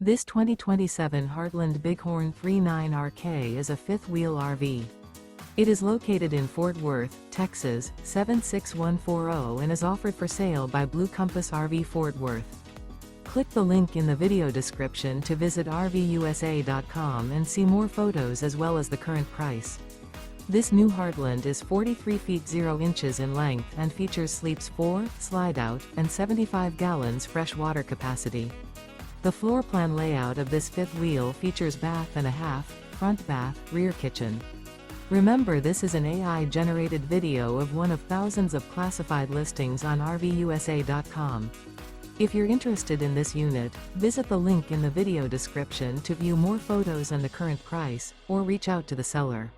This 2027 Heartland Bighorn 39RK is a fifth-wheel RV. It is located in Fort Worth, Texas, 76140 and is offered for sale by Blue Compass RV Fort Worth. Click the link in the video description to visit RVUSA.com and see more photos as well as the current price. This new Heartland is 43 feet 0 inches in length and features sleeps 4, slide-out, and 75 gallons fresh water capacity. The floor plan layout of this fifth wheel features bath and a half, front bath, rear kitchen. Remember, this is an AI-generated video of one of thousands of classified listings on RVUSA.com. If you're interested in this unit, visit the link in the video description to view more photos and the current price, or reach out to the seller.